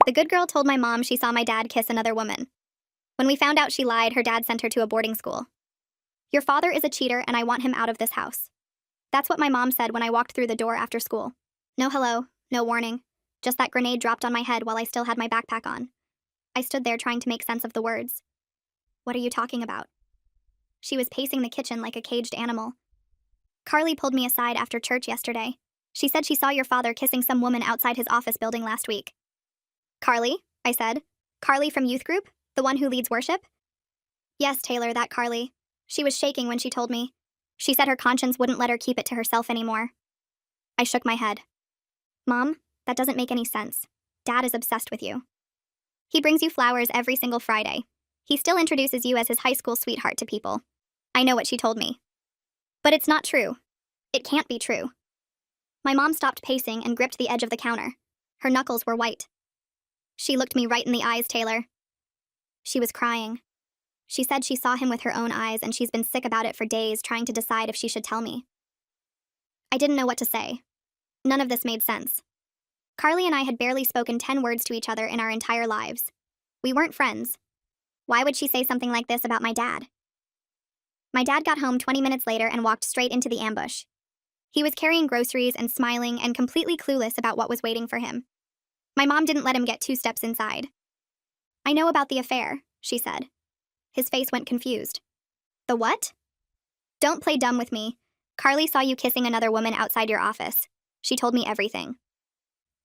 The good girl told my mom she saw my dad kiss another woman. When we found out she lied, her dad sent her to a boarding school. Your father is a cheater and I want him out of this house. That's what my mom said when I walked through the door after school. No hello, no warning. Just that grenade dropped on my head while I still had my backpack on. I stood there trying to make sense of the words. What are you talking about? She was pacing the kitchen like a caged animal. Carly pulled me aside after church yesterday. She said she saw your father kissing some woman outside his office building last week. Carly? I said. Carly from youth group? The one who leads worship? Yes, Taylor, that Carly. She was shaking when she told me. She said her conscience wouldn't let her keep it to herself anymore. I shook my head. Mom, that doesn't make any sense. Dad is obsessed with you. He brings you flowers every single Friday. He still introduces you as his high school sweetheart to people. I know what she told me. But it's not true. It can't be true. My mom stopped pacing and gripped the edge of the counter. Her knuckles were white. She looked me right in the eyes, Taylor. She was crying. She said she saw him with her own eyes and she's been sick about it for days, trying to decide if she should tell me. I didn't know what to say. None of this made sense. Carly and I had barely spoken 10 words to each other in our entire lives. We weren't friends. Why would she say something like this about my dad? My dad got home 20 minutes later and walked straight into the ambush. He was carrying groceries and smiling and completely clueless about what was waiting for him. My mom didn't let him get 2 steps inside. I know about the affair, she said. His face went confused. The what? Don't play dumb with me. Carly saw you kissing another woman outside your office. She told me everything.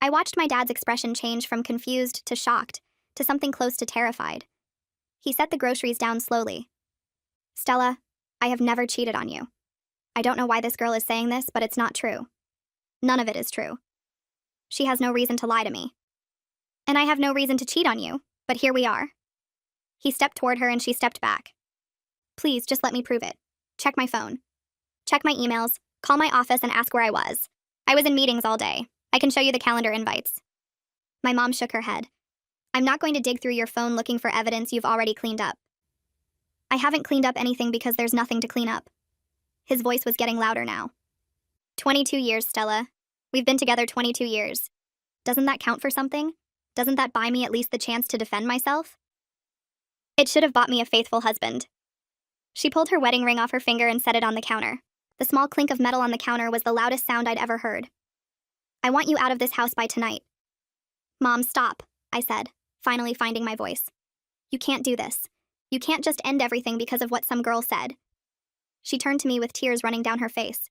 I watched my dad's expression change from confused to shocked to something close to terrified. He set the groceries down slowly. Stella, I have never cheated on you. I don't know why this girl is saying this, but it's not true. None of it is true. She has no reason to lie to me. And I have no reason to cheat on you, but here we are. He stepped toward her and she stepped back. Please, just let me prove it. Check my phone. Check my emails, call my office and ask where I was. I was in meetings all day. I can show you the calendar invites. My mom shook her head. I'm not going to dig through your phone looking for evidence you've already cleaned up. I haven't cleaned up anything because there's nothing to clean up. His voice was getting louder now. 22 years, Stella. We've been together 22 years. Doesn't that count for something? Doesn't that buy me at least the chance to defend myself? It should have bought me a faithful husband. She pulled her wedding ring off her finger and set it on the counter. The small clink of metal on the counter was the loudest sound I'd ever heard. I want you out of this house by tonight. Mom, stop, I said, finally finding my voice. You can't do this. You can't just end everything because of what some girl said. She turned to me with tears running down her face.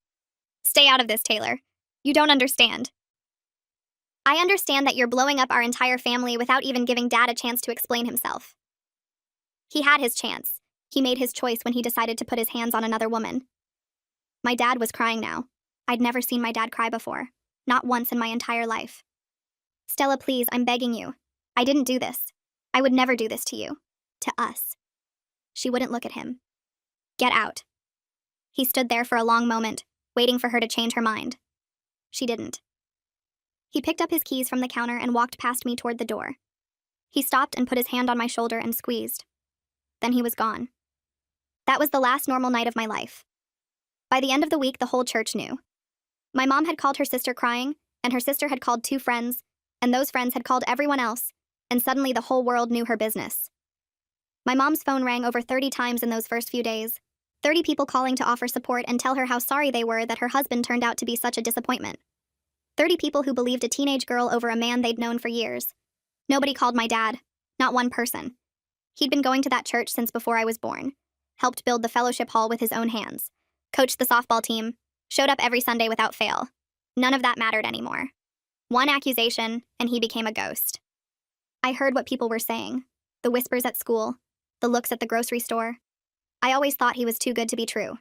Stay out of this, Taylor. You don't understand. I understand that you're blowing up our entire family without even giving Dad a chance to explain himself. He had his chance. He made his choice when he decided to put his hands on another woman. My dad was crying now. I'd never seen my dad cry before. Not once in my entire life. Stella, please, I'm begging you. I didn't do this. I would never do this to you. To us. She wouldn't look at him. Get out. He stood there for a long moment, waiting for her to change her mind. She didn't. He picked up his keys from the counter and walked past me toward the door. He stopped and put his hand on my shoulder and squeezed. Then he was gone. That was the last normal night of my life. By the end of the week, the whole church knew. My mom had called her sister crying, and her sister had called 2 friends, and those friends had called everyone else, and suddenly the whole world knew her business. My mom's phone rang over 30 times in those first few days, 30 people calling to offer support and tell her how sorry they were that her husband turned out to be such a disappointment. 30 people who believed a teenage girl over a man they'd known for years. Nobody called my dad, not one person. He'd been going to that church since before I was born, helped build the fellowship hall with his own hands, coached the softball team, showed up every Sunday without fail. None of that mattered anymore. One accusation, and he became a ghost. I heard what people were saying, the whispers at school, the looks at the grocery store. I always thought he was too good to be true.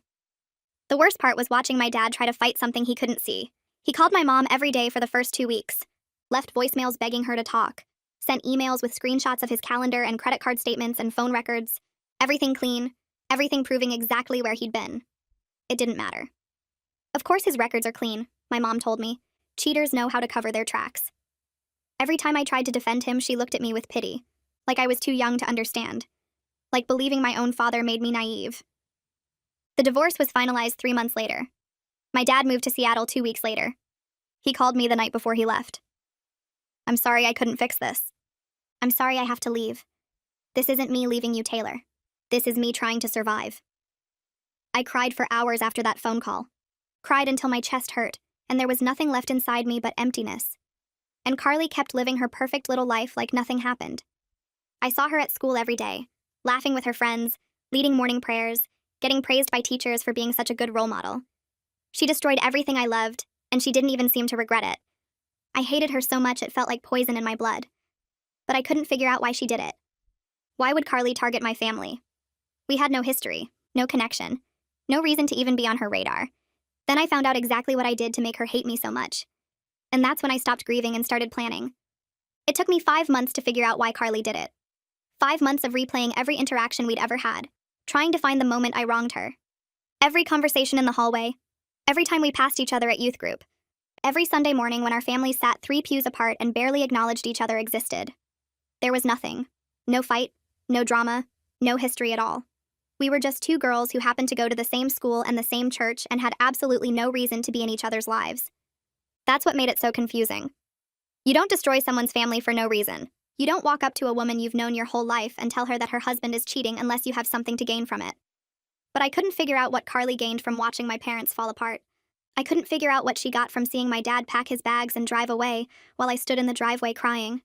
The worst part was watching my dad try to fight something he couldn't see. He called my mom every day for the first 2 weeks, left voicemails begging her to talk, sent emails with screenshots of his calendar and credit card statements and phone records. Everything clean, everything proving exactly where he'd been. It didn't matter. Of course his records are clean, my mom told me. Cheaters know how to cover their tracks. Every time I tried to defend him, she looked at me with pity, like I was too young to understand, like believing my own father made me naive. The divorce was finalized 3 months later. My dad moved to Seattle 2 weeks later. He called me the night before he left. I'm sorry I couldn't fix this. I'm sorry I have to leave. This isn't me leaving you, Taylor. This is me trying to survive. I cried for hours after that phone call. Cried until my chest hurt, and there was nothing left inside me but emptiness. And Carly kept living her perfect little life like nothing happened. I saw her at school every day, laughing with her friends, leading morning prayers, getting praised by teachers for being such a good role model. She destroyed everything I loved, and she didn't even seem to regret it. I hated her so much it felt like poison in my blood. But I couldn't figure out why she did it. Why would Carly target my family? We had no history, no connection, no reason to even be on her radar. Then I found out exactly what I did to make her hate me so much. And that's when I stopped grieving and started planning. It took me 5 months to figure out why Carly did it. 5 months of replaying every interaction we'd ever had, trying to find the moment I wronged her. Every conversation in the hallway, every time we passed each other at youth group, every Sunday morning when our families sat 3 pews apart and barely acknowledged each other existed. There was nothing. No fight, no drama, no history at all. We were just 2 girls who happened to go to the same school and the same church and had absolutely no reason to be in each other's lives. That's what made it so confusing. You don't destroy someone's family for no reason. You don't walk up to a woman you've known your whole life and tell her that her husband is cheating unless you have something to gain from it. But I couldn't figure out what Carly gained from watching my parents fall apart. I couldn't figure out what she got from seeing my dad pack his bags and drive away while I stood in the driveway crying.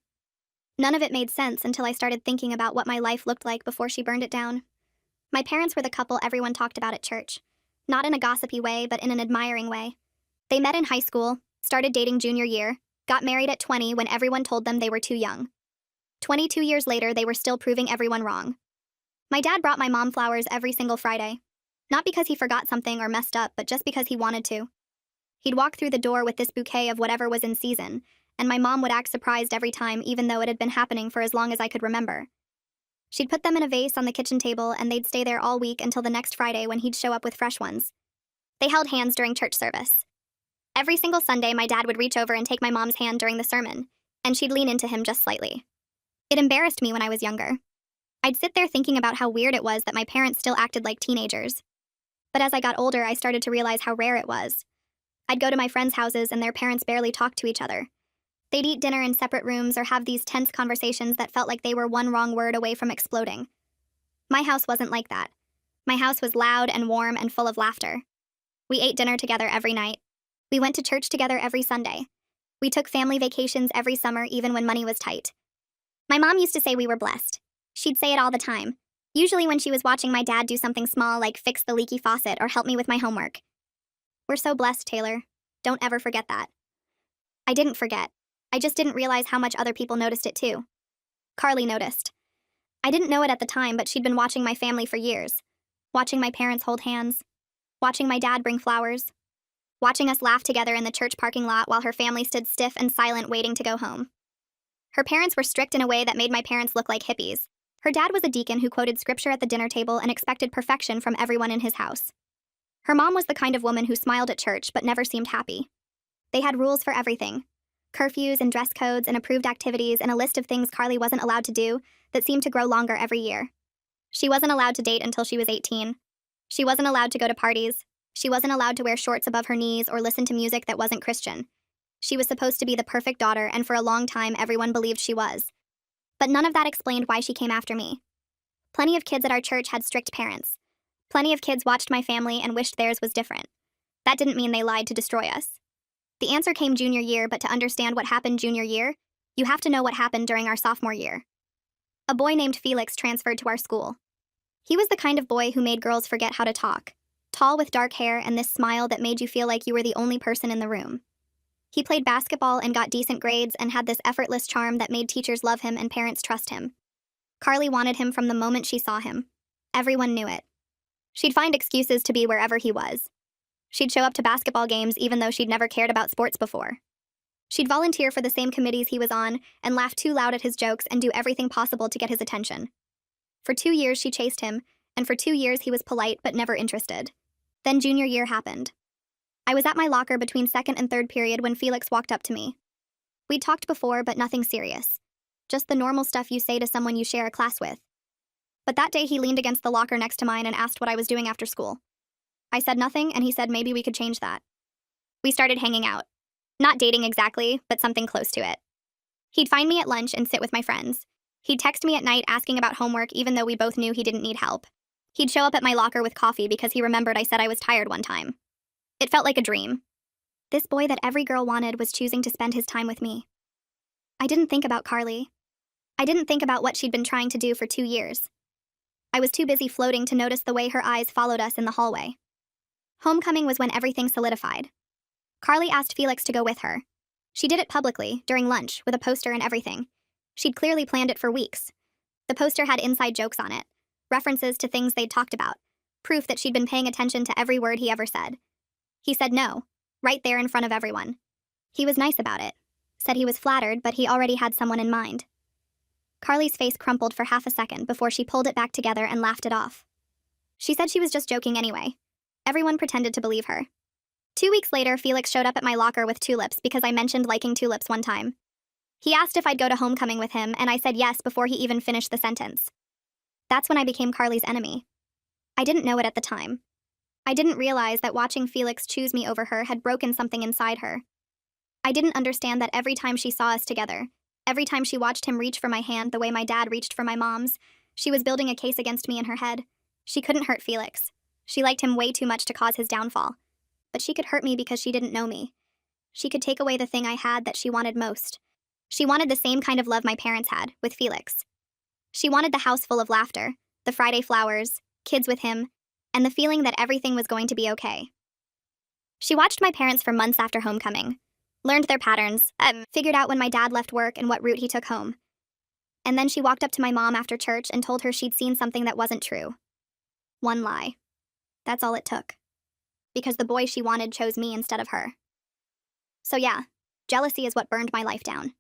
None of it made sense until I started thinking about what my life looked like before she burned it down. My parents were the couple everyone talked about at church. Not in a gossipy way, but in an admiring way. They met in high school, started dating junior year, got married at 20 when everyone told them they were too young. 22 years later, they were still proving everyone wrong. My dad brought my mom flowers every single Friday. Not because he forgot something or messed up, but just because he wanted to. He'd walk through the door with this bouquet of whatever was in season, and my mom would act surprised every time, even though it had been happening for as long as I could remember. She'd put them in a vase on the kitchen table, and they'd stay there all week until the next Friday when he'd show up with fresh ones. They held hands during church service. Every single Sunday, my dad would reach over and take my mom's hand during the sermon, and she'd lean into him just slightly. It embarrassed me when I was younger. I'd sit there thinking about how weird it was that my parents still acted like teenagers. But as I got older, I started to realize how rare it was. I'd go to my friends' houses and their parents barely talked to each other. They'd eat dinner in separate rooms or have these tense conversations that felt like they were one wrong word away from exploding. My house wasn't like that. My house was loud and warm and full of laughter. We ate dinner together every night. We went to church together every Sunday. We took family vacations every summer, even when money was tight. My mom used to say we were blessed. She'd say it all the time, usually when she was watching my dad do something small like fix the leaky faucet or help me with my homework. We're so blessed, Taylor. Don't ever forget that. I didn't forget. I just didn't realize how much other people noticed it too. Carly noticed. I didn't know it at the time, but she'd been watching my family for years. Watching my parents hold hands. Watching my dad bring flowers. Watching us laugh together in the church parking lot while her family stood stiff and silent waiting to go home. Her parents were strict in a way that made my parents look like hippies. Her dad was a deacon who quoted scripture at the dinner table and expected perfection from everyone in his house. Her mom was the kind of woman who smiled at church but never seemed happy. They had rules for everything. Curfews and dress codes and approved activities and a list of things Carly wasn't allowed to do that seemed to grow longer every year. She wasn't allowed to date until she was 18. She wasn't allowed to go to parties. She wasn't allowed to wear shorts above her knees or listen to music that wasn't Christian. She was supposed to be the perfect daughter, and for a long time everyone believed she was. But none of that explained why she came after me. Plenty of kids at our church had strict parents. Plenty of kids watched my family and wished theirs was different. That didn't mean they lied to destroy us. The answer came junior year, but to understand what happened junior year, you have to know what happened during our sophomore year. A boy named Felix transferred to our school. He was the kind of boy who made girls forget how to talk. Tall with dark hair and this smile that made you feel like you were the only person in the room. He played basketball and got decent grades and had this effortless charm that made teachers love him and parents trust him. Carly wanted him from the moment she saw him. Everyone knew it. She'd find excuses to be wherever he was. She'd show up to basketball games even though she'd never cared about sports before. She'd volunteer for the same committees he was on and laugh too loud at his jokes and do everything possible to get his attention. For 2 years she chased him, and for 2 years he was polite but never interested. Then junior year happened. I was at my locker between second and third period when Felix walked up to me. We'd talked before, but nothing serious. Just the normal stuff you say to someone you share a class with. But that day he leaned against the locker next to mine and asked what I was doing after school. I said nothing, and he said maybe we could change that. We started hanging out. Not dating exactly, but something close to it. He'd find me at lunch and sit with my friends. He'd text me at night asking about homework even though we both knew he didn't need help. He'd show up at my locker with coffee because he remembered I said I was tired one time. It felt like a dream. This boy that every girl wanted was choosing to spend his time with me. I didn't think about Carly. I didn't think about what she'd been trying to do for 2 years. I was too busy floating to notice the way her eyes followed us in the hallway. Homecoming was when everything solidified. Carly asked Felix to go with her. She did it publicly, during lunch, with a poster and everything. She'd clearly planned it for weeks. The poster had inside jokes on it, references to things they'd talked about, proof that she'd been paying attention to every word he ever said. He said no, right there in front of everyone. He was nice about it, said he was flattered, but he already had someone in mind. Carly's face crumpled for half a second before she pulled it back together and laughed it off. She said she was just joking anyway. Everyone pretended to believe her. 2 weeks later, Felix showed up at my locker with tulips because I mentioned liking tulips one time. He asked if I'd go to homecoming with him, and I said yes before he even finished the sentence. That's when I became Carly's enemy. I didn't know it at the time. I didn't realize that watching Felix choose me over her had broken something inside her. I didn't understand that every time she saw us together, every time she watched him reach for my hand the way my dad reached for my mom's, she was building a case against me in her head. She couldn't hurt Felix. She liked him way too much to cause his downfall. But she could hurt me because she didn't know me. She could take away the thing I had that she wanted most. She wanted the same kind of love my parents had, with Felix. She wanted the house full of laughter, the Friday flowers, kids with him, and the feeling that everything was going to be okay. She watched my parents for months after homecoming, learned their patterns, figured out when my dad left work and what route he took home. And then she walked up to my mom after church and told her she'd seen something that wasn't true. One lie. That's all it took. Because the boy she wanted chose me instead of her. So yeah, jealousy is what burned my life down.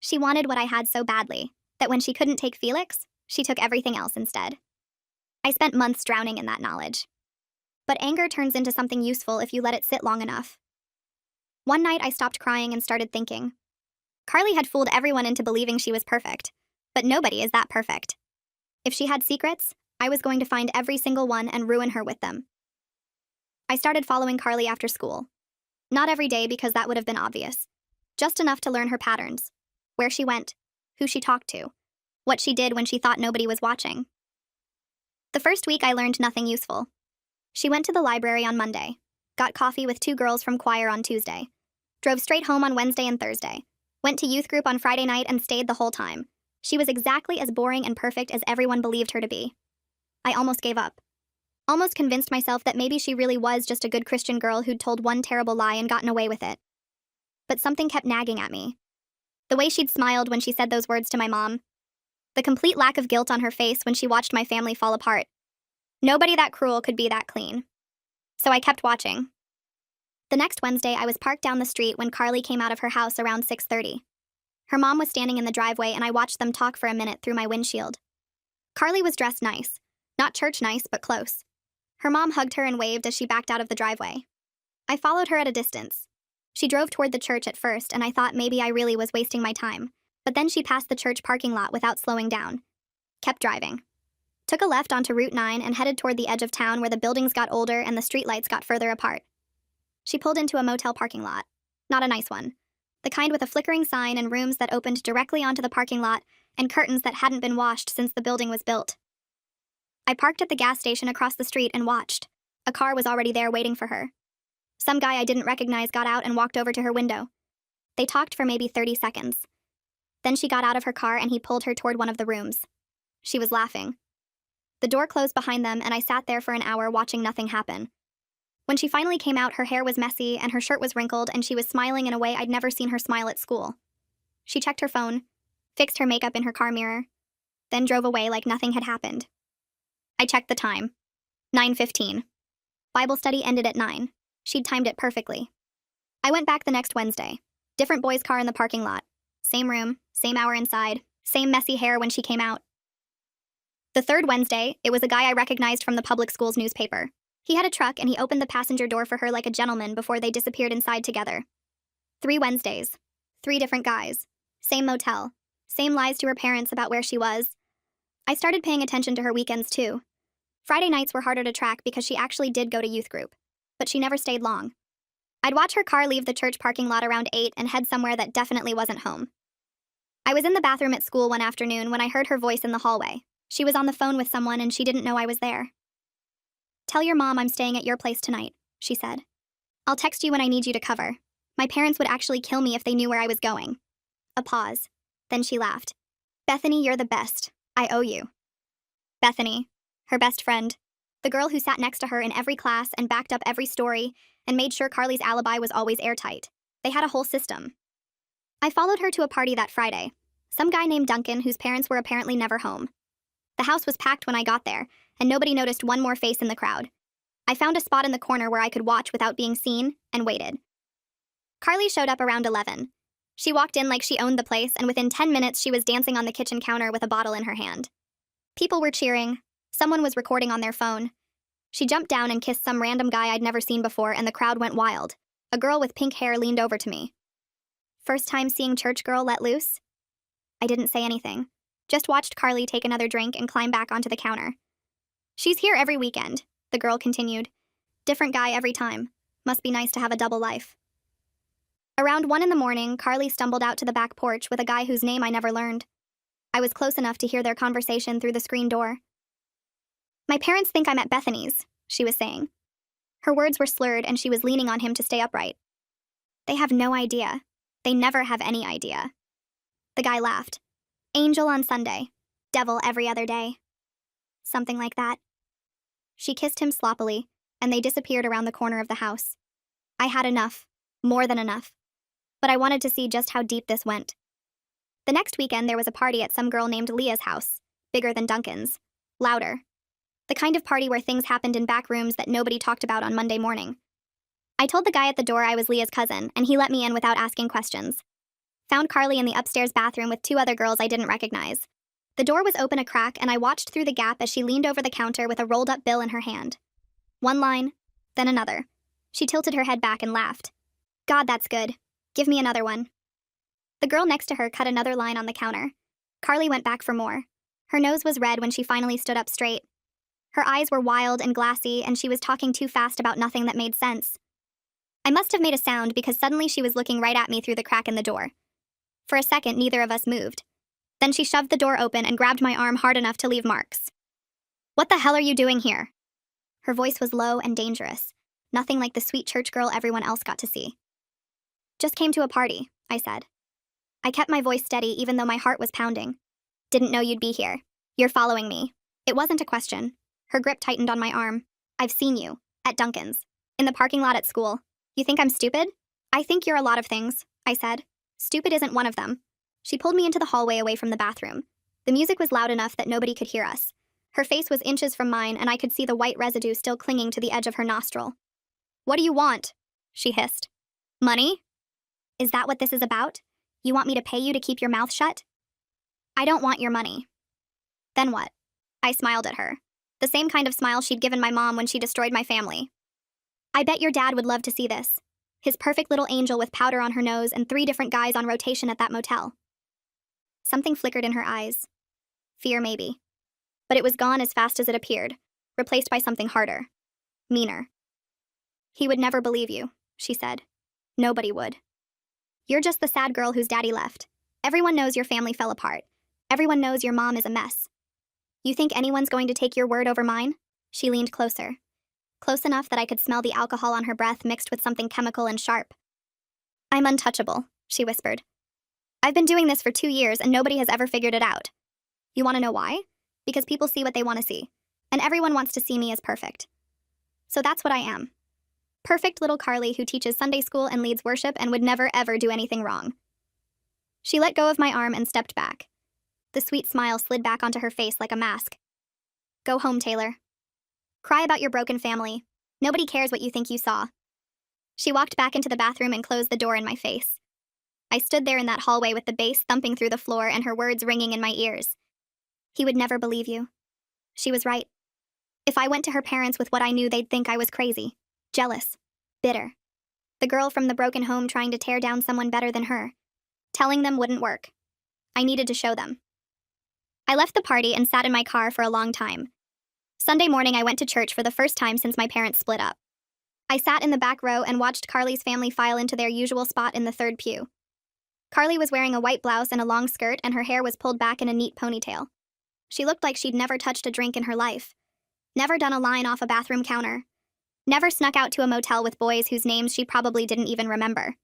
She wanted what I had so badly that when she couldn't take Felix, she took everything else instead. I spent months drowning in that knowledge. But anger turns into something useful if you let it sit long enough. One night I stopped crying and started thinking. Carly had fooled everyone into believing she was perfect, but nobody is that perfect. If she had secrets, I was going to find every single one and ruin her with them. I started following Carly after school. Not every day because that would have been obvious. Just enough to learn her patterns. Where she went, who she talked to, what she did when she thought nobody was watching. The first week I learned nothing useful. She went to the library on Monday, got coffee with 2 girls from choir on Tuesday, drove straight home on Wednesday and Thursday, went to youth group on Friday night and stayed the whole time. She was exactly as boring and perfect as everyone believed her to be. I almost gave up. Almost convinced myself that maybe she really was just a good Christian girl who'd told one terrible lie and gotten away with it. But something kept nagging at me. The way she'd smiled when she said those words to my mom. The complete lack of guilt on her face when she watched my family fall apart. Nobody that cruel could be that clean. So I kept watching. The next Wednesday, I was parked down the street when Carly came out of her house around 6:30. Her mom was standing in the driveway and I watched them talk for a minute through my windshield. Carly was dressed nice. Not church nice, but close. Her mom hugged her and waved as she backed out of the driveway. I followed her at a distance. She drove toward the church at first, and I thought maybe I really was wasting my time. But then she passed the church parking lot without slowing down. Kept driving. Took a left onto Route 9 and headed toward the edge of town where the buildings got older and the streetlights got further apart. She pulled into a motel parking lot. Not a nice one. The kind with a flickering sign and rooms that opened directly onto the parking lot and curtains that hadn't been washed since the building was built. I parked at the gas station across the street and watched. A car was already there waiting for her. Some guy I didn't recognize got out and walked over to her window. They talked for maybe 30 seconds. Then she got out of her car and he pulled her toward one of the rooms. She was laughing. The door closed behind them and I sat there for an hour watching nothing happen. When she finally came out, her hair was messy and her shirt was wrinkled and she was smiling in a way I'd never seen her smile at school. She checked her phone, fixed her makeup in her car mirror, then drove away like nothing had happened. I checked the time. 9:15. Bible study ended at 9. She'd timed it perfectly. I went back the next Wednesday. Different boy's car in the parking lot. Same room, same hour inside, same messy hair when she came out. The third Wednesday, it was a guy I recognized from the public school's newspaper. He had a truck and he opened the passenger door for her like a gentleman before they disappeared inside together. 3 Wednesdays. 3 different guys. Same motel. Same lies to her parents about where she was. I started paying attention to her weekends too. Friday nights were harder to track because she actually did go to youth group. But she never stayed long. I'd watch her car leave the church parking lot around 8 and head somewhere that definitely wasn't home. I was in the bathroom at school one afternoon when I heard her voice in the hallway. She was on the phone with someone and she didn't know I was there. "Tell your mom I'm staying at your place tonight," she said. "I'll text you when I need you to cover. My parents would actually kill me if they knew where I was going." A pause. Then she laughed. "Bethany, you're the best. I owe you." Bethany, her best friend, the girl who sat next to her in every class and backed up every story and made sure Carly's alibi was always airtight. They had a whole system. I followed her to a party that Friday. Some guy named Duncan whose parents were apparently never home. The house was packed when I got there, and nobody noticed one more face in the crowd. I found a spot in the corner where I could watch without being seen, and waited. Carly showed up around 11. She walked in like she owned the place, and within 10 minutes she was dancing on the kitchen counter with a bottle in her hand. People were cheering. Someone was recording on their phone. She jumped down and kissed some random guy I'd never seen before, and the crowd went wild. A girl with pink hair leaned over to me. "First time seeing church girl let loose?" I didn't say anything. Just watched Carly take another drink and climb back onto the counter. "She's here every weekend," the girl continued. "Different guy every time. Must be nice to have a double life." Around 1 in the morning, Carly stumbled out to the back porch with a guy whose name I never learned. I was close enough to hear their conversation through the screen door. "My parents think I'm at Bethany's," she was saying. Her words were slurred and she was leaning on him to stay upright. "They have no idea. They never have any idea." The guy laughed. "Angel on Sunday. Devil every other day." Something like that. She kissed him sloppily, and they disappeared around the corner of the house. I had enough. More than enough. But I wanted to see just how deep this went. The next weekend there was a party at some girl named Leah's house. Bigger than Duncan's. Louder. The kind of party where things happened in back rooms that nobody talked about on Monday morning. I told the guy at the door I was Leah's cousin, and he let me in without asking questions. Found Carly in the upstairs bathroom with 2 other girls I didn't recognize. The door was open a crack, and I watched through the gap as she leaned over the counter with a rolled-up bill in her hand. One line, then another. She tilted her head back and laughed. "God, that's good. Give me another one." The girl next to her cut another line on the counter. Carly went back for more. Her nose was red when she finally stood up straight. Her eyes were wild and glassy, and she was talking too fast about nothing that made sense. I must have made a sound because suddenly she was looking right at me through the crack in the door. For a second, neither of us moved. Then she shoved the door open and grabbed my arm hard enough to leave marks. "What the hell are you doing here?" Her voice was low and dangerous, nothing like the sweet church girl everyone else got to see. "Just came to a party," I said. I kept my voice steady even though my heart was pounding. "Didn't know you'd be here. You're following me." It wasn't a question. Her grip tightened on my arm. "I've seen you. At Duncan's. In the parking lot at school. You think I'm stupid?" "I think you're a lot of things," I said. "Stupid isn't one of them." She pulled me into the hallway away from the bathroom. The music was loud enough that nobody could hear us. Her face was inches from mine, and I could see the white residue still clinging to the edge of her nostril. "What do you want?" she hissed. "Money?" "Is that what this is about? You want me to pay you to keep your mouth shut?" "I don't want your money." "Then what?" I smiled at her. The same kind of smile she'd given my mom when she destroyed my family. "I bet your dad would love to see this. His perfect little angel with powder on her nose and 3 different guys on rotation at that motel." Something flickered in her eyes. Fear, maybe. But it was gone as fast as it appeared, replaced by something harder. Meaner. "He would never believe you," she said. "Nobody would. You're just the sad girl whose daddy left. Everyone knows your family fell apart. Everyone knows your mom is a mess. You think anyone's going to take your word over mine?" She leaned closer. Close enough that I could smell the alcohol on her breath mixed with something chemical and sharp. "I'm untouchable," she whispered. "I've been doing this for 2 years and nobody has ever figured it out. You want to know why? Because people see what they want to see. And everyone wants to see me as perfect. So that's what I am. Perfect little Carly who teaches Sunday school and leads worship and would never ever do anything wrong." She let go of my arm and stepped back. The sweet smile slid back onto her face like a mask. "Go home, Taylor. Cry about your broken family. Nobody cares what you think you saw." She walked back into the bathroom and closed the door in my face. I stood there in that hallway with the bass thumping through the floor and her words ringing in my ears. He would never believe you. She was right. If I went to her parents with what I knew, they'd think I was crazy, jealous, bitter. The girl from the broken home trying to tear down someone better than her. Telling them wouldn't work. I needed to show them. I left the party and sat in my car for a long time. Sunday morning, I went to church for the first time since my parents split up. I sat in the back row and watched Carly's family file into their usual spot in the 3rd pew. Carly was wearing a white blouse and a long skirt, and her hair was pulled back in a neat ponytail. She looked like she'd never touched a drink in her life, never done a line off a bathroom counter, never snuck out to a motel with boys whose names she probably didn't even remember.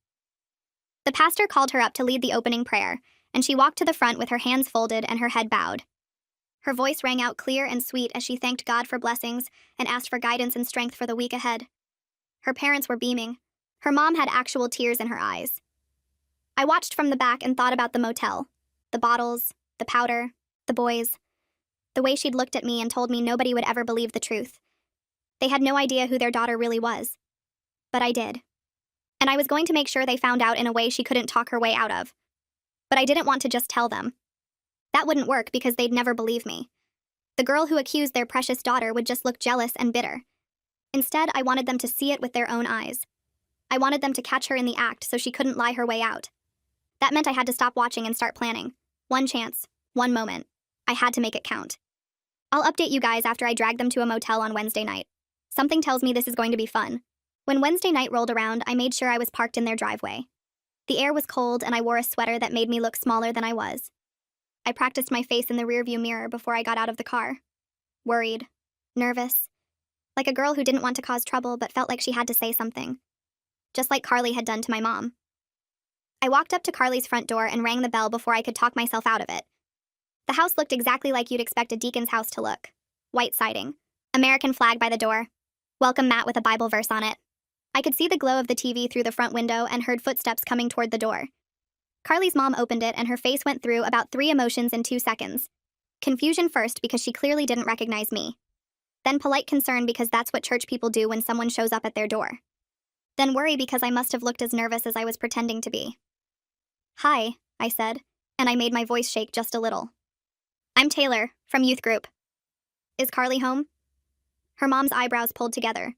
The pastor called her up to lead the opening prayer, and she walked to the front with her hands folded and her head bowed. Her voice rang out clear and sweet as she thanked God for blessings and asked for guidance and strength for the week ahead. Her parents were beaming. Her mom had actual tears in her eyes. I watched from the back and thought about the motel, the bottles, the powder, the boys, the way she'd looked at me and told me nobody would ever believe the truth. They had no idea who their daughter really was. But I did. And I was going to make sure they found out in a way she couldn't talk her way out of. But I didn't want to just tell them. That wouldn't work because they'd never believe me. The girl who accused their precious daughter would just look jealous and bitter. Instead, I wanted them to see it with their own eyes. I wanted them to catch her in the act so she couldn't lie her way out. That meant I had to stop watching and start planning. One chance, one moment. I had to make it count. I'll update you guys after I drag them to a motel on Wednesday night. Something tells me this is going to be fun. When Wednesday night rolled around, I made sure I was parked in their driveway. The air was cold and I wore a sweater that made me look smaller than I was. I practiced my face in the rearview mirror before I got out of the car. Worried, nervous, like a girl who didn't want to cause trouble but felt like she had to say something. Just like Carly had done to my mom. I walked up to Carly's front door and rang the bell before I could talk myself out of it. The house looked exactly like you'd expect a deacon's house to look. White siding, American flag by the door, welcome mat with a Bible verse on it. I could see the glow of the TV through the front window and heard footsteps coming toward the door. Carly's mom opened it and her face went through about 3 emotions in 2 seconds. Confusion first because she clearly didn't recognize me. Then polite concern because that's what church people do when someone shows up at their door. Then worry because I must have looked as nervous as I was pretending to be. "Hi," I said, and I made my voice shake just a little. "I'm Taylor, from youth group." "Is Carly home?" Her mom's eyebrows pulled together.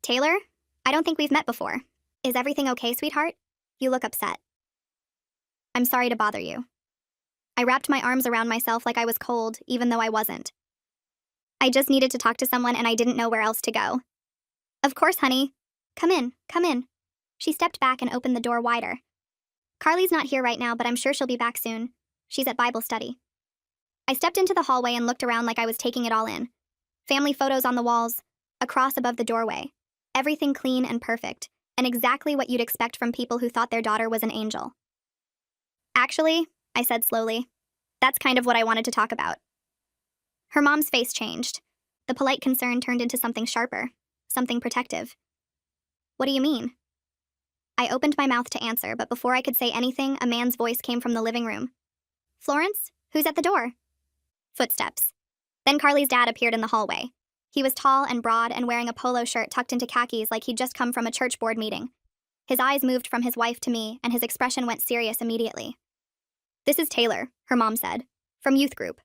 "Taylor? I don't think we've met before. Is everything okay, sweetheart? You look upset." "I'm sorry to bother you." I wrapped my arms around myself like I was cold, even though I wasn't. I just needed to talk to someone and I didn't know where else to go. "Of course, honey. Come in, come in." She stepped back and opened the door wider. "Carly's not here right now, but I'm sure she'll be back soon. She's at Bible study." I stepped into the hallway and looked around like I was taking it all in. Family photos on the walls, a cross above the doorway. Everything clean and perfect, and exactly what you'd expect from people who thought their daughter was an angel. "Actually," I said slowly, "that's kind of what I wanted to talk about." Her mom's face changed. The polite concern turned into something sharper, something protective. "What do you mean?" I opened my mouth to answer, but before I could say anything, a man's voice came from the living room. "Florence? Who's at the door?" Footsteps. Then Carly's dad appeared in the hallway. He was tall and broad and wearing a polo shirt tucked into khakis like he'd just come from a church board meeting. His eyes moved from his wife to me, and his expression went serious immediately. "This is Taylor," her mom said, "from youth group.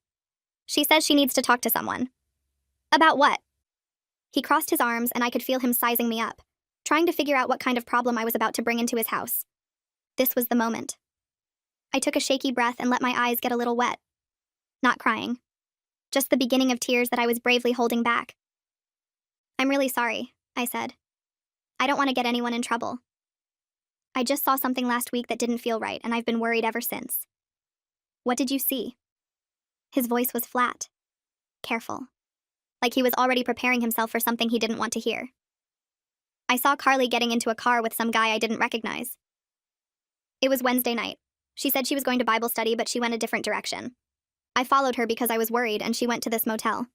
She says she needs to talk to someone." "About what?" He crossed his arms, and I could feel him sizing me up, trying to figure out what kind of problem I was about to bring into his house. This was the moment. I took a shaky breath and let my eyes get a little wet. Not crying. Just the beginning of tears that I was bravely holding back. "I'm really sorry," I said. "I don't want to get anyone in trouble. I just saw something last week that didn't feel right, and I've been worried ever since." "What did you see?" His voice was flat. Careful. Like he was already preparing himself for something he didn't want to hear. "I saw Carly getting into a car with some guy I didn't recognize. It was Wednesday night. She said she was going to Bible study, but she went a different direction. I followed her because I was worried, and she went to this motel."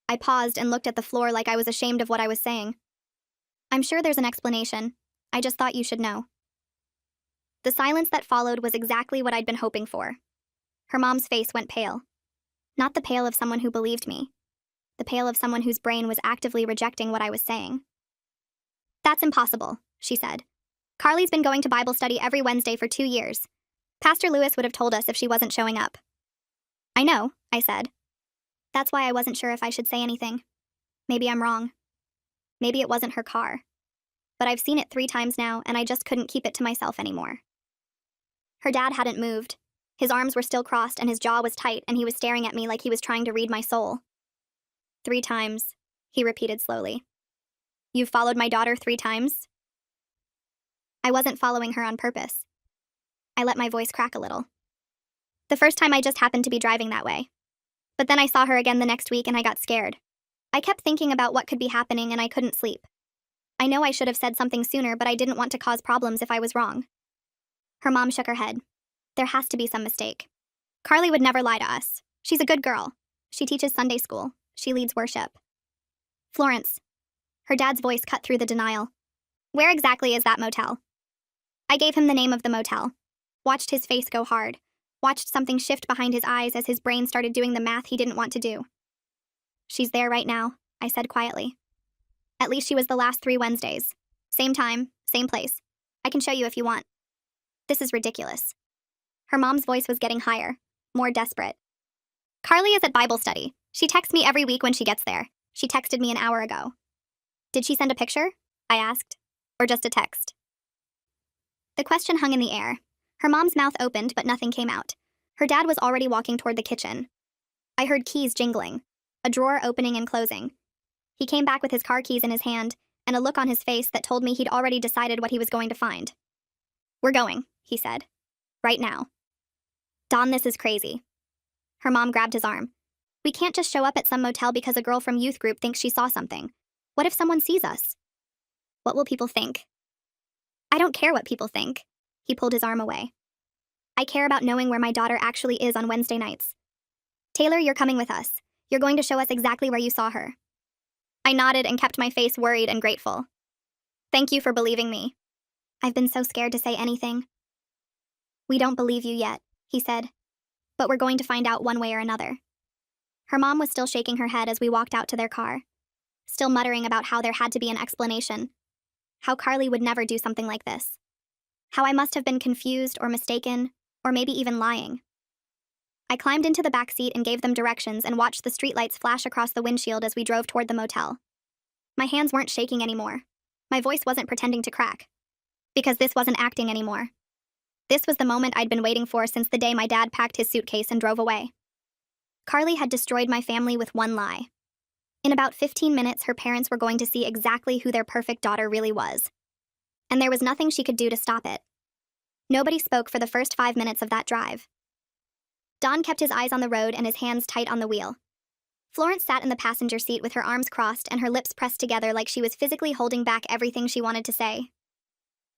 I paused and looked at the floor like I was ashamed of what I was saying. "I'm sure there's an explanation. I just thought you should know." The silence that followed was exactly what I'd been hoping for. Her mom's face went pale. Not the pale of someone who believed me. The pale of someone whose brain was actively rejecting what I was saying. "That's impossible," she said. "Carly's been going to Bible study every Wednesday for 2 years. Pastor Lewis would have told us if she wasn't showing up." "I know," I said. That's why I wasn't sure if I should say anything. Maybe I'm wrong. Maybe it wasn't her car. But I've seen it 3 times now, and I just couldn't keep it to myself anymore. Her dad hadn't moved. His arms were still crossed and his jaw was tight, and he was staring at me like he was trying to read my soul. 3 times, he repeated slowly. "You've followed my daughter 3 times?" I wasn't following her on purpose. I let my voice crack a little. The first time I just happened to be driving that way. But then I saw her again the next week and I got scared. I kept thinking about what could be happening and I couldn't sleep. I know I should have said something sooner, but I didn't want to cause problems if I was wrong. Her mom shook her head. There has to be some mistake. Carly would never lie to us. She's a good girl. She teaches Sunday school. She leads worship. Florence. Her dad's voice cut through the denial. Where exactly is that motel? I gave him the name of the motel. Watched his face go hard. Watched something shift behind his eyes as his brain started doing the math he didn't want to do. She's there right now, I said quietly. At least she was the last 3 Wednesdays. Same time, same place. I can show you if you want. This is ridiculous. Her mom's voice was getting higher, more desperate. Carly is at Bible study. She texts me every week when she gets there. She texted me an hour ago. Did she send a picture? I asked. Or just a text? The question hung in the air. Her mom's mouth opened, but nothing came out. Her dad was already walking toward the kitchen. I heard keys jingling, a drawer opening and closing. He came back with his car keys in his hand, and a look on his face that told me he'd already decided what he was going to find. We're going, he said. Right now. Don, this is crazy. Her mom grabbed his arm. We can't just show up at some motel because a girl from youth group thinks she saw something. What if someone sees us? What will people think? I don't care what people think. He pulled his arm away. I care about knowing where my daughter actually is on Wednesday nights. Taylor, you're coming with us. You're going to show us exactly where you saw her. I nodded and kept my face worried and grateful. Thank you for believing me. I've been so scared to say anything. We don't believe you yet, he said. But we're going to find out one way or another. Her mom was still shaking her head as we walked out to their car, still muttering about how there had to be an explanation. How Carly would never do something like this. How I must have been confused or mistaken, or maybe even lying. I climbed into the back seat and gave them directions and watched the streetlights flash across the windshield as we drove toward the motel. My hands weren't shaking anymore. My voice wasn't pretending to crack. Because this wasn't acting anymore. This was the moment I'd been waiting for since the day my dad packed his suitcase and drove away. Carly had destroyed my family with one lie. In about 15 minutes, her parents were going to see exactly who their perfect daughter really was. And there was nothing she could do to stop it. Nobody spoke for the first 5 minutes of that drive. Don kept his eyes on the road and his hands tight on the wheel. Florence sat in the passenger seat with her arms crossed and her lips pressed together like she was physically holding back everything she wanted to say.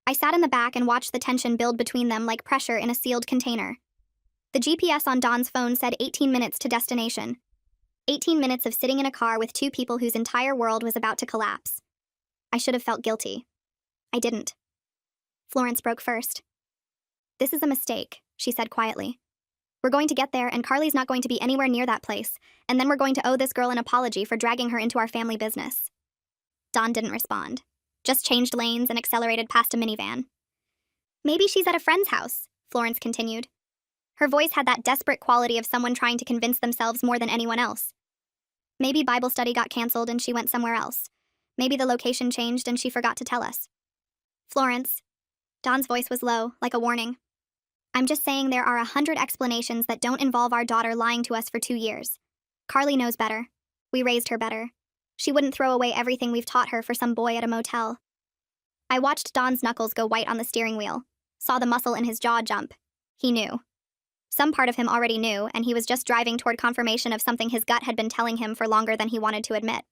I sat in the back and watched the tension build between them like pressure in a sealed container. The GPS on Don's phone said 18 minutes to destination. 18 minutes of sitting in a car with 2 people whose entire world was about to collapse. I should have felt guilty. I didn't. Florence broke first. This is a mistake, she said quietly. We're going to get there and Carly's not going to be anywhere near that place, and then we're going to owe this girl an apology for dragging her into our family business. Don didn't respond. Just changed lanes and accelerated past a minivan. Maybe she's at a friend's house, Florence continued. Her voice had that desperate quality of someone trying to convince themselves more than anyone else. Maybe Bible study got canceled and she went somewhere else. Maybe the location changed and she forgot to tell us. Florence. Don's voice was low, like a warning. I'm just saying there are 100 explanations that don't involve our daughter lying to us for 2 years. Carly knows better. We raised her better. She wouldn't throw away everything we've taught her for some boy at a motel. I watched Don's knuckles go white on the steering wheel, saw the muscle in his jaw jump. He knew. Some part of him already knew, and he was just driving toward confirmation of something his gut had been telling him for longer than he wanted to admit.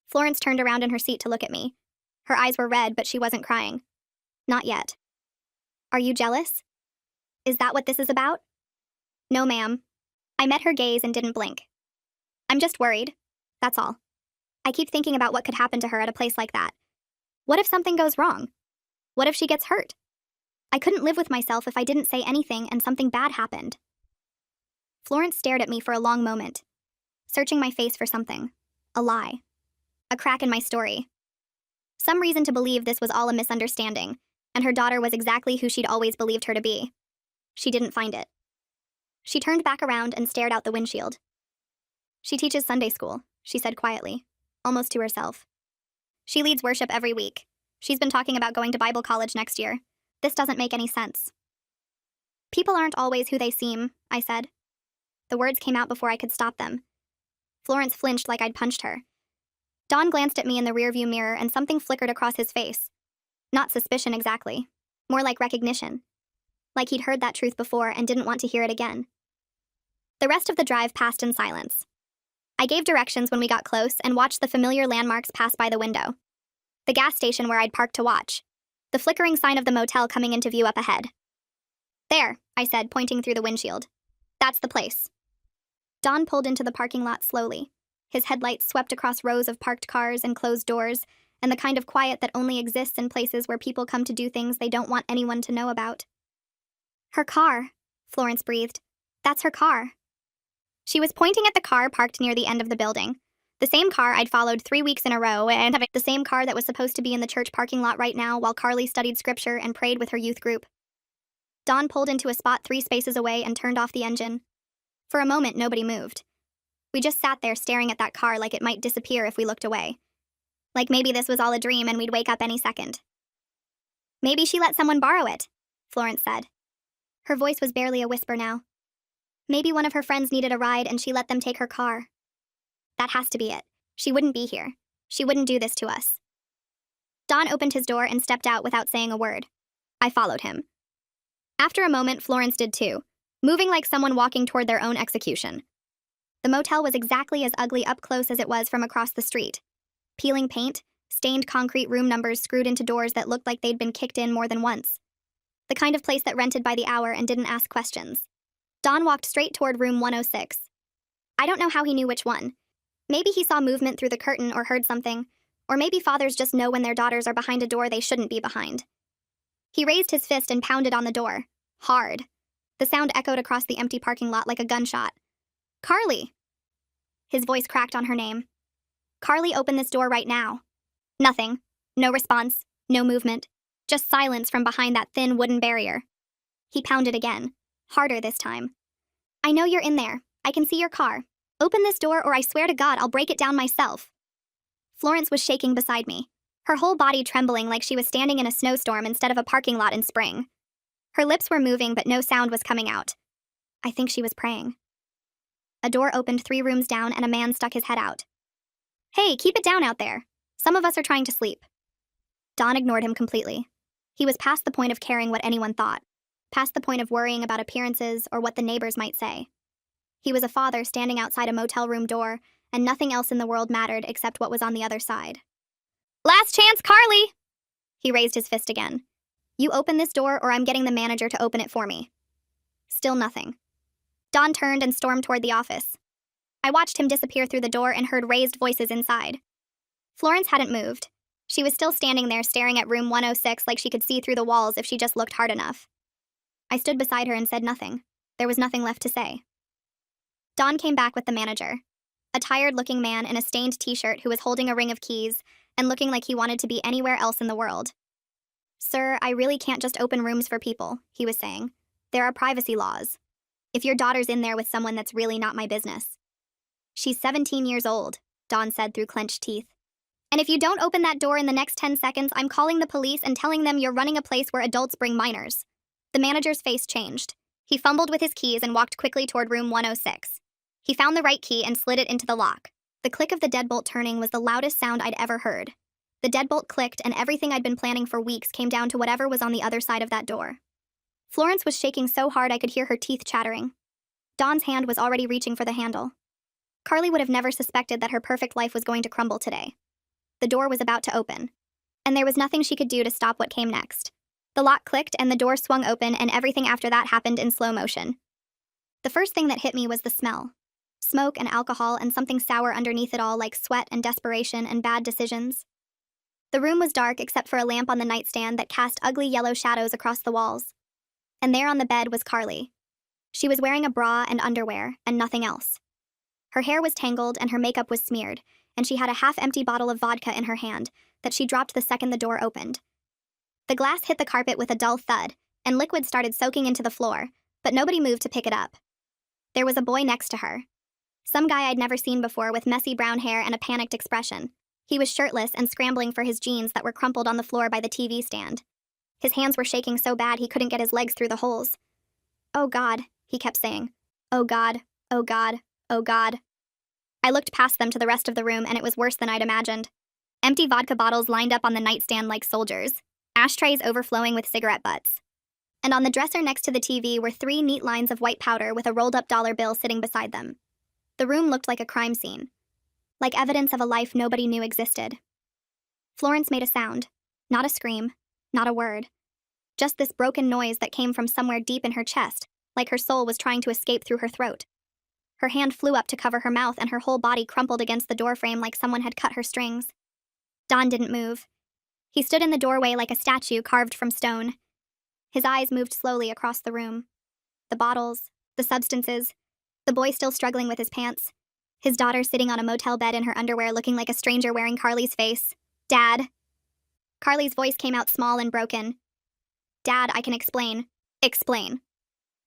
Florence turned around in her seat to look at me. Her eyes were red, but she wasn't crying. Not yet. Are you jealous? Is that what this is about? No, ma'am. I met her gaze and didn't blink. I'm just worried. That's all. I keep thinking about what could happen to her at a place like that. What if something goes wrong? What if she gets hurt? I couldn't live with myself if I didn't say anything and something bad happened. Florence stared at me for a long moment, searching my face for something. A lie. A crack in my story. Some reason to believe this was all a misunderstanding, and her daughter was exactly who she'd always believed her to be. She didn't find it. She turned back around and stared out the windshield. She teaches Sunday school, she said quietly, almost to herself. She leads worship every week. She's been talking about going to Bible college next year. This doesn't make any sense. People aren't always who they seem, I said. The words came out before I could stop them. Florence flinched like I'd punched her. Don glanced at me in the rearview mirror and something flickered across his face. Not suspicion exactly. More like recognition. like he'd heard that truth before and didn't want to hear it again. The rest of the drive passed in silence. I gave directions when we got close and watched the familiar landmarks pass by the window. The gas station where I'd parked to watch. The flickering sign of the motel coming into view up ahead. There, I said, pointing through the windshield. That's the place. Don pulled into the parking lot slowly. His headlights swept across rows of parked cars and closed doors, and the kind of quiet that only exists in places where people come to do things they don't want anyone to know about. Her car, Florence breathed. That's her car. She was pointing at the car parked near the end of the building. The same car I'd followed 3 weeks in a row, and the same car that was supposed to be in the church parking lot right now while Carly studied scripture and prayed with her youth group. Dawn pulled into a spot 3 spaces away and turned off the engine. For a moment, nobody moved. We just sat there staring at that car like it might disappear if we looked away. Like maybe this was all a dream and we'd wake up any second. Maybe she let someone borrow it, Florence said. Her voice was barely a whisper now. Maybe one of her friends needed a ride and she let them take her car. That has to be it. She wouldn't be here. She wouldn't do this to us. Don opened his door and stepped out without saying a word. I followed him. After a moment, Florence did too, moving like someone walking toward their own execution. The motel was exactly as ugly up close as it was from across the street. Peeling paint, stained concrete room numbers screwed into doors that looked like they'd been kicked in more than once. The kind of place that rented by the hour and didn't ask questions. Don walked straight toward room 106. I don't know how he knew which one. Maybe he saw movement through the curtain or heard something, or maybe fathers just know when their daughters are behind a door they shouldn't be behind. He raised his fist and pounded on the door. Hard. The sound echoed across the empty parking lot like a gunshot. Carly! His voice cracked on her name. Carly, open this door right now. Nothing. No response. No movement. Just silence from behind that thin wooden barrier. He pounded again. Harder this time. I know you're in there. I can see your car. Open this door or I swear to God I'll break it down myself. Florence was shaking beside me, her whole body trembling like she was standing in a snowstorm instead of a parking lot in spring. Her lips were moving but no sound was coming out. I think she was praying. A door opened 3 rooms down and a man stuck his head out. Hey, keep it down out there. Some of us are trying to sleep. Don ignored him completely. He was past the point of caring what anyone thought, past the point of worrying about appearances or what the neighbors might say. He was a father standing outside a motel room door, and nothing else in the world mattered except what was on the other side. Last chance, Carly! He raised his fist again. You open this door or I'm getting the manager to open it for me. Still nothing. Don turned and stormed toward the office. I watched him disappear through the door and heard raised voices inside. Florence hadn't moved. She was still standing there staring at room 106 like she could see through the walls if she just looked hard enough. I stood beside her and said nothing. There was nothing left to say. Don came back with the manager, a tired-looking man in a stained t-shirt who was holding a ring of keys and looking like he wanted to be anywhere else in the world. Sir, I really can't just open rooms for people, he was saying. There are privacy laws. If your daughter's in there with someone, that's really not my business. She's 17 years old, Don said through clenched teeth. And if you don't open that door in the next 10 seconds, I'm calling the police and telling them you're running a place where adults bring minors. The manager's face changed. He fumbled with his keys and walked quickly toward room 106. He found the right key and slid it into the lock. The click of the deadbolt turning was the loudest sound I'd ever heard. The deadbolt clicked and everything I'd been planning for weeks came down to whatever was on the other side of that door. Florence was shaking so hard I could hear her teeth chattering. Don's hand was already reaching for the handle. Carly would have never suspected that her perfect life was going to crumble today. The door was about to open, and there was nothing she could do to stop what came next. The lock clicked and the door swung open and everything after that happened in slow motion. The first thing that hit me was the smell. Smoke and alcohol and something sour underneath it all like sweat and desperation and bad decisions. The room was dark except for a lamp on the nightstand that cast ugly yellow shadows across the walls. And there on the bed was Carly. She was wearing a bra and underwear and nothing else. Her hair was tangled and her makeup was smeared, and she had a half-empty bottle of vodka in her hand that she dropped the second the door opened. The glass hit the carpet with a dull thud, and liquid started soaking into the floor, but nobody moved to pick it up. There was a boy next to her. Some guy I'd never seen before with messy brown hair and a panicked expression. He was shirtless and scrambling for his jeans that were crumpled on the floor by the TV stand. His hands were shaking so bad he couldn't get his legs through the holes. Oh God, he kept saying. Oh God, oh God, oh God. I looked past them to the rest of the room and it was worse than I'd imagined. Empty vodka bottles lined up on the nightstand like soldiers, ashtrays overflowing with cigarette butts. and on the dresser next to the TV were 3 neat lines of white powder with a rolled-up dollar bill sitting beside them. The room looked like a crime scene, like evidence of a life nobody knew existed. Florence made a sound, not a scream, not a word. Just this broken noise that came from somewhere deep in her chest, like her soul was trying to escape through her throat. Her hand flew up to cover her mouth and her whole body crumpled against the doorframe like someone had cut her strings. Don didn't move. He stood in the doorway like a statue carved from stone. His eyes moved slowly across the room. The bottles, the substances, the boy still struggling with his pants, his daughter sitting on a motel bed in her underwear looking like a stranger wearing Carly's face. Dad. Carly's voice came out small and broken. Dad, I can explain. Explain.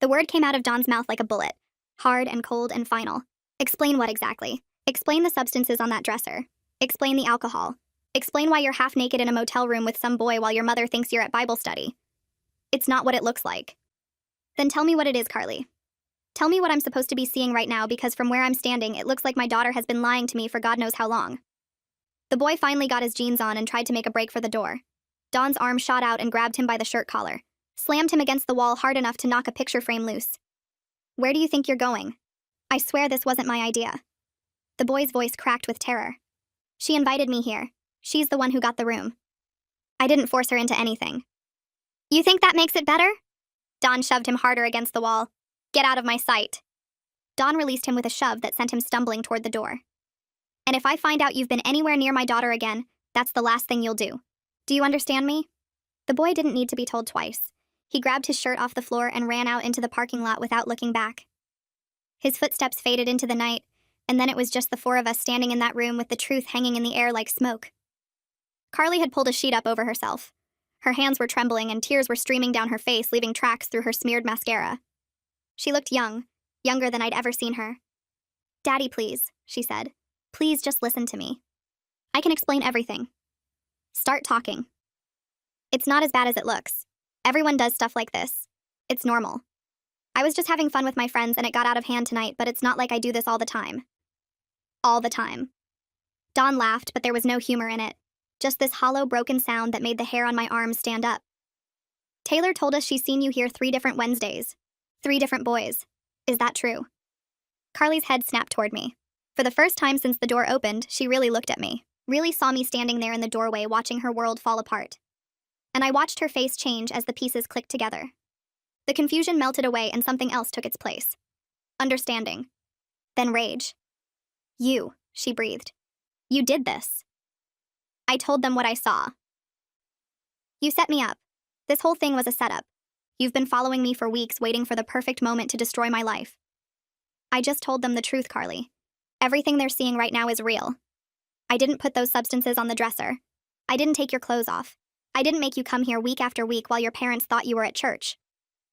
The word came out of Don's mouth like a bullet, hard and cold and final. Explain what exactly? Explain the substances on that dresser. Explain the alcohol. Explain why you're half naked in a motel room with some boy while your mother thinks you're at Bible study. It's not what it looks like. Then tell me what it is, Carly. Tell me what I'm supposed to be seeing right now because from where I'm standing, it looks like my daughter has been lying to me for God knows how long. The boy finally got his jeans on and tried to make a break for the door. Don's arm shot out and grabbed him by the shirt collar, slammed him against the wall hard enough to knock a picture frame loose. Where do you think you're going? I swear this wasn't my idea. The boy's voice cracked with terror. She invited me here. She's the one who got the room. I didn't force her into anything. You think that makes it better? Don shoved him harder against the wall. Get out of my sight. Don released him with a shove that sent him stumbling toward the door. And if I find out you've been anywhere near my daughter again, that's the last thing you'll do. Do you understand me? The boy didn't need to be told twice. He grabbed his shirt off the floor and ran out into the parking lot without looking back. His footsteps faded into the night, and then it was just the 4 of us standing in that room with the truth hanging in the air like smoke. Carly had pulled a sheet up over herself. Her hands were trembling and tears were streaming down her face, leaving tracks through her smeared mascara. She looked young, younger than I'd ever seen her. Daddy, please, she said. Please just listen to me. I can explain everything. Start talking. It's not as bad as it looks. Everyone does stuff like this. It's normal. I was just having fun with my friends and it got out of hand tonight, but it's not like I do this all the time. All the time. Don laughed, but there was no humor in it. Just this hollow, broken sound that made the hair on my arms stand up. Taylor told us she's seen you here 3 different Wednesdays. 3 different boys. Is that true? Carly's head snapped toward me. For the first time since the door opened, she really looked at me, really saw me standing there in the doorway watching her world fall apart. And I watched her face change as the pieces clicked together. The confusion melted away and something else took its place. Understanding. Then rage. You, she breathed. You did this. I told them what I saw. You set me up. This whole thing was a setup. You've been following me for weeks, waiting for the perfect moment to destroy my life. I just told them the truth, Carly. Everything they're seeing right now is real. I didn't put those substances on the dresser. I didn't take your clothes off. I didn't make you come here week after week while your parents thought you were at church.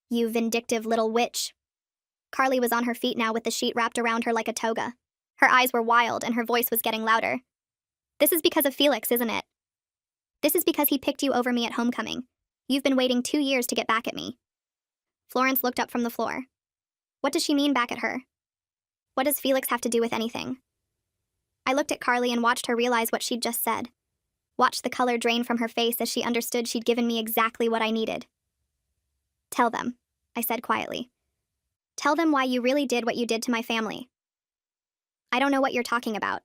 You vindictive little witch. Carly was on her feet now with the sheet wrapped around her like a toga. Her eyes were wild and her voice was getting louder. This is because of Felix, isn't it? This is because he picked you over me at homecoming. You've been waiting 2 years to get back at me. Florence looked up from the floor. What does she mean back at her? What does Felix have to do with anything? I looked at Carly and watched her realize what she'd just said. Watched the color drain from her face as she understood she'd given me exactly what I needed. Tell them, I said quietly. Tell them why you really did what you did to my family. I don't know what you're talking about.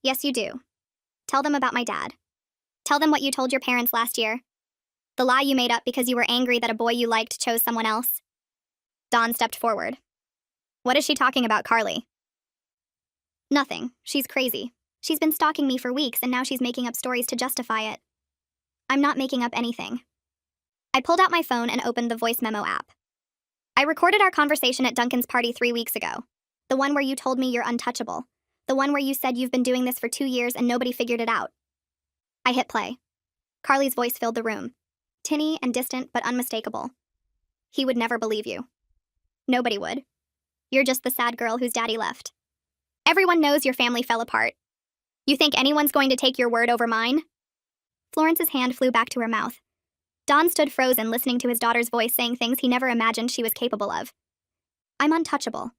Yes, you do. Tell them about my dad. Tell them what you told your parents last year. The lie you made up because you were angry that a boy you liked chose someone else. Don stepped forward. What is she talking about, Carly? Nothing. She's crazy. She's been stalking me for weeks and now she's making up stories to justify it. I'm not making up anything. I pulled out my phone and opened the voice memo app. I recorded our conversation at Duncan's party 3 weeks ago. The one where you told me you're untouchable. The one where you said you've been doing this for 2 years and nobody figured it out. I hit play. Carly's voice filled the room. Tinny and distant but unmistakable. He would never believe you. Nobody would. You're just the sad girl whose daddy left. Everyone knows your family fell apart. You think anyone's going to take your word over mine? Florence's hand flew back to her mouth. Don stood frozen, listening to his daughter's voice saying things he never imagined she was capable of. I'm untouchable.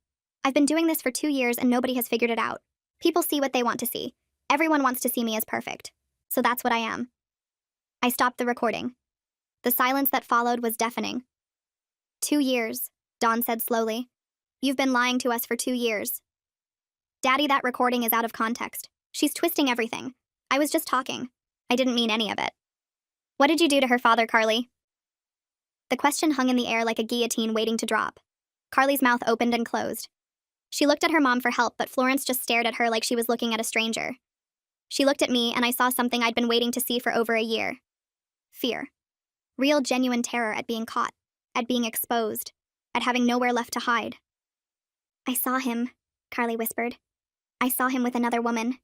I've been doing this for 2 years and nobody has figured it out. People see what they want to see. Everyone wants to see me as perfect. So that's what I am. I stopped the recording. The silence that followed was deafening. 2 years, Dawn said slowly. You've been lying to us for 2 years. Daddy, that recording is out of context. She's twisting everything. I was just talking. I didn't mean any of it. What did you do to her father, Carly? The question hung in the air like a guillotine waiting to drop. Carly's mouth opened and closed. She looked at her mom for help, but Florence just stared at her like she was looking at a stranger. She looked at me, and I saw something I'd been waiting to see for over a year. Fear. Real, genuine terror at being caught, at being exposed, at having nowhere left to hide. I saw him, Carly whispered. I saw him with another woman.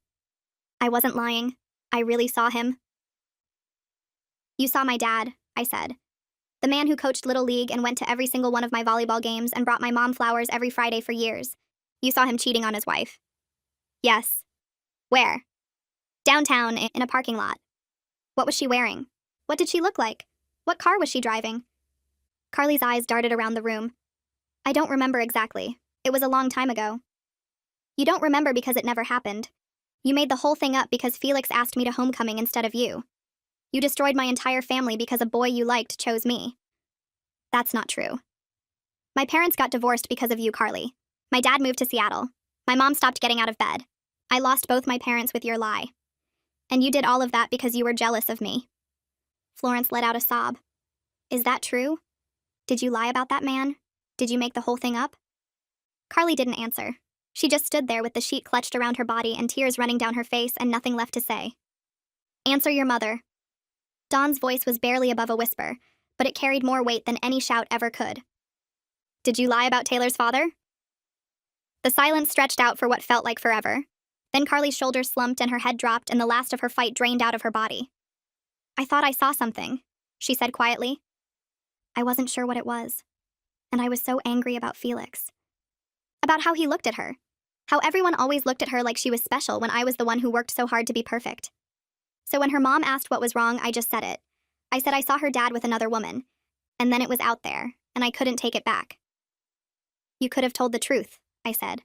I wasn't lying. I really saw him. You saw my dad, I said. The man who coached Little League and went to every single one of my volleyball games and brought my mom flowers every Friday for years. You saw him cheating on his wife. Yes. Where? Downtown, in a parking lot. What was she wearing? What did she look like? What car was she driving? Carly's eyes darted around the room. I don't remember exactly. It was a long time ago. You don't remember because it never happened. You made the whole thing up because Felix asked me to homecoming instead of you. You destroyed my entire family because a boy you liked chose me. That's not true. My parents got divorced because of you, Carly. My dad moved to Seattle. My mom stopped getting out of bed. I lost both my parents with your lie. And you did all of that because you were jealous of me. Florence let out a sob. Is that true? Did you lie about that man? Did you make the whole thing up? Carly didn't answer. She just stood there with the sheet clutched around her body and tears running down her face and nothing left to say. Answer your mother. Dawn's voice was barely above a whisper, but it carried more weight than any shout ever could. Did you lie about Taylor's father? The silence stretched out for what felt like forever. Then Carly's shoulders slumped and her head dropped and the last of her fight drained out of her body. I thought I saw something, she said quietly. I wasn't sure what it was. And I was so angry about Felix. About how he looked at her. How everyone always looked at her like she was special when I was the one who worked so hard to be perfect. So when her mom asked what was wrong, I just said it. I said I saw her dad with another woman. And then it was out there, and I couldn't take it back. You could have told the truth, I said.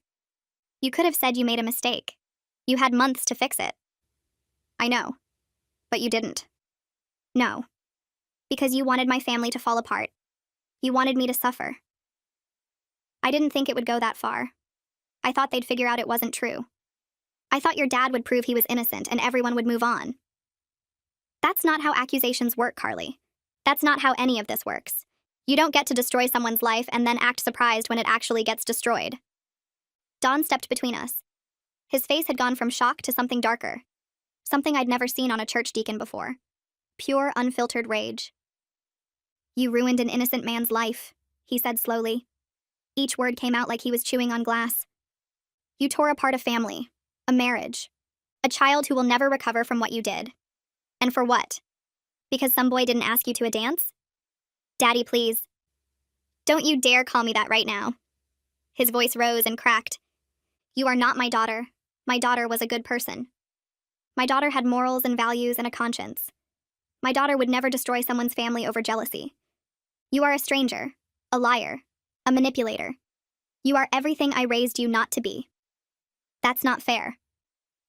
You could have said you made a mistake. You had months to fix it. I know. But you didn't. No. Because you wanted my family to fall apart. You wanted me to suffer. I didn't think it would go that far. I thought they'd figure out it wasn't true. I thought your dad would prove he was innocent and everyone would move on. That's not how accusations work, Carly. That's not how any of this works. You don't get to destroy someone's life and then act surprised when it actually gets destroyed. Dawn stepped between us. His face had gone from shock to something darker. Something I'd never seen on a church deacon before. Pure, unfiltered rage. You ruined an innocent man's life, he said slowly. Each word came out like he was chewing on glass. You tore apart a family, a marriage, a child who will never recover from what you did. And for what? Because some boy didn't ask you to a dance? Daddy, please. Don't you dare call me that right now. His voice rose and cracked. You are not my daughter. My daughter was a good person. My daughter had morals and values and a conscience. My daughter would never destroy someone's family over jealousy. You are a stranger, a liar, a manipulator. You are everything I raised you not to be. That's not fair.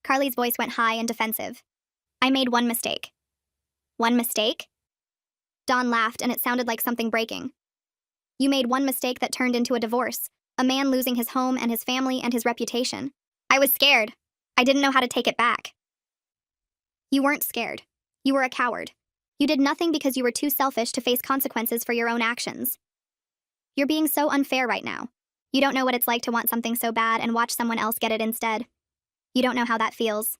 Carly's voice went high and defensive. I made one mistake. One mistake? Dawn laughed, and it sounded like something breaking. You made one mistake that turned into a divorce, a man losing his home and his family and his reputation. I was scared. I didn't know how to take it back. You weren't scared. You were a coward. You did nothing because you were too selfish to face consequences for your own actions. You're being so unfair right now. You don't know what it's like to want something so bad and watch someone else get it instead. You don't know how that feels.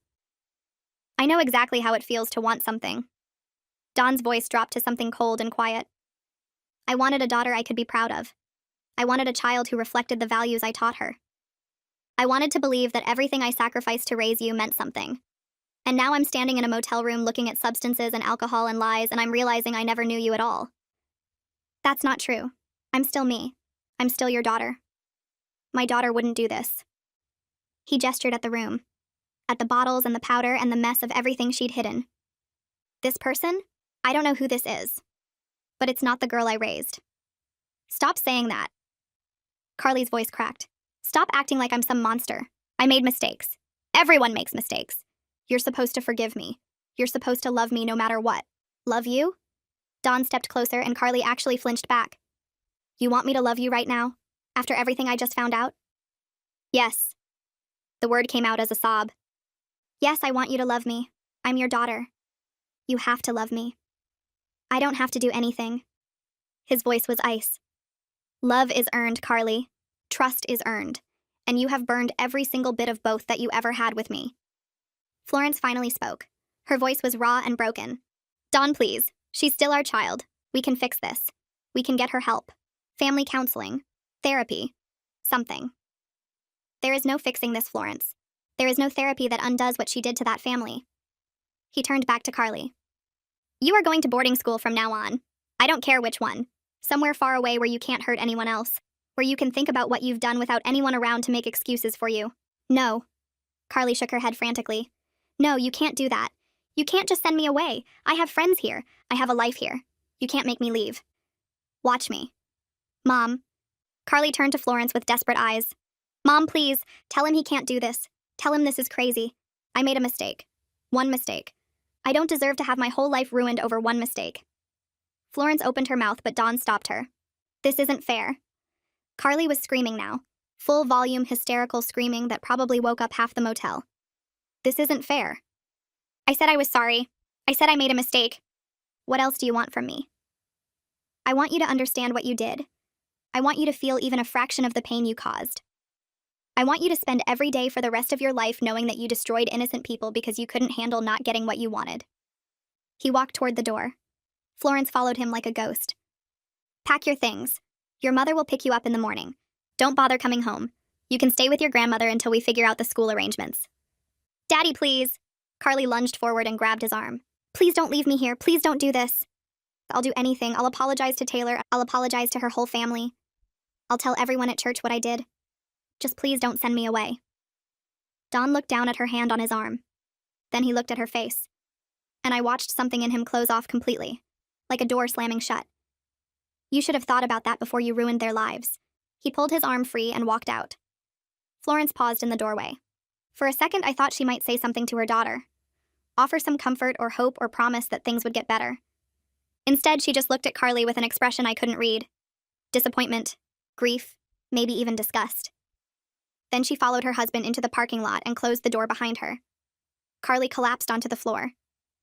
I know exactly how it feels to want something. Dawn's voice dropped to something cold and quiet. I wanted a daughter I could be proud of. I wanted a child who reflected the values I taught her. I wanted to believe that everything I sacrificed to raise you meant something. And now I'm standing in a motel room looking at substances and alcohol and lies, and I'm realizing I never knew you at all. That's not true. I'm still me. I'm still your daughter. My daughter wouldn't do this. He gestured at the room, at the bottles and the powder and the mess of everything she'd hidden. This person? I don't know who this is. But it's not the girl I raised. Stop saying that. Carly's voice cracked. Stop acting like I'm some monster. I made mistakes. Everyone makes mistakes. You're supposed to forgive me. You're supposed to love me no matter what. Love you? Dawn stepped closer and Carly actually flinched back. You want me to love you right now? After everything I just found out? Yes. The word came out as a sob. Yes, I want you to love me. I'm your daughter. You have to love me. I don't have to do anything. His voice was ice. Love is earned, Carly. Trust is earned. And you have burned every single bit of both that you ever had with me. Florence finally spoke. Her voice was raw and broken. Dawn, please. She's still our child. We can fix this. We can get her help. Family counseling. Therapy. Something. There is no fixing this, Florence. There is no therapy that undoes what she did to that family. He turned back to Carly. You are going to boarding school from now on. I don't care which one. Somewhere far away where you can't hurt anyone else. Where you can think about what you've done without anyone around to make excuses for you. No. Carly shook her head frantically. No, you can't do that. You can't just send me away. I have friends here. I have a life here. You can't make me leave. Watch me. Mom. Carly turned to Florence with desperate eyes. Mom, please, tell him he can't do this. Tell him this is crazy. I made a mistake. One mistake. I don't deserve to have my whole life ruined over one mistake. Florence opened her mouth, but Dawn stopped her. This isn't fair. Carly was screaming now. Full volume hysterical screaming that probably woke up half the motel. This isn't fair. I said I was sorry. I said I made a mistake. What else do you want from me? I want you to understand what you did. I want you to feel even a fraction of the pain you caused. I want you to spend every day for the rest of your life knowing that you destroyed innocent people because you couldn't handle not getting what you wanted. He walked toward the door. Florence followed him like a ghost. Pack your things. Your mother will pick you up in the morning. Don't bother coming home. You can stay with your grandmother until we figure out the school arrangements. Daddy, please. Carly lunged forward and grabbed his arm. Please don't leave me here. Please don't do this. I'll do anything. I'll apologize to Taylor. I'll apologize to her whole family. I'll tell everyone at church what I did. Just please don't send me away. Dawn looked down at her hand on his arm. Then he looked at her face. And I watched something in him close off completely, like a door slamming shut. You should have thought about that before you ruined their lives. He pulled his arm free and walked out. Florence paused in the doorway. For a second, I thought she might say something to her daughter. Offer some comfort or hope or promise that things would get better. Instead, she just looked at Carly with an expression I couldn't read. Disappointment, grief, maybe even disgust. Then she followed her husband into the parking lot and closed the door behind her. Carly collapsed onto the floor.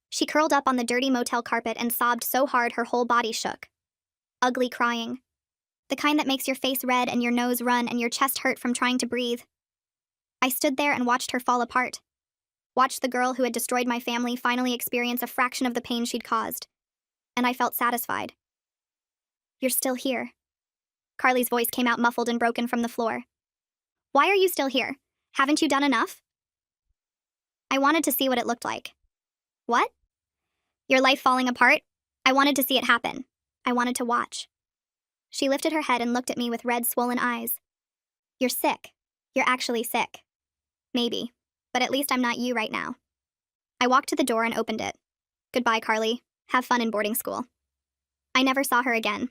She curled up on the dirty motel carpet and sobbed so hard her whole body shook. Ugly crying. The kind that makes your face red and your nose run and your chest hurt from trying to breathe. I stood there and watched her fall apart. Watched the girl who had destroyed my family finally experience a fraction of the pain she'd caused. And I felt satisfied. You're still here. Carly's voice came out muffled and broken from the floor. Why are you still here? Haven't you done enough? I wanted to see what it looked like. What? Your life falling apart? I wanted to see it happen. I wanted to watch. She lifted her head and looked at me with red, swollen eyes. You're sick. You're actually sick. Maybe. But at least I'm not you right now. I walked to the door and opened it. Goodbye, Carly. Have fun in boarding school. I never saw her again.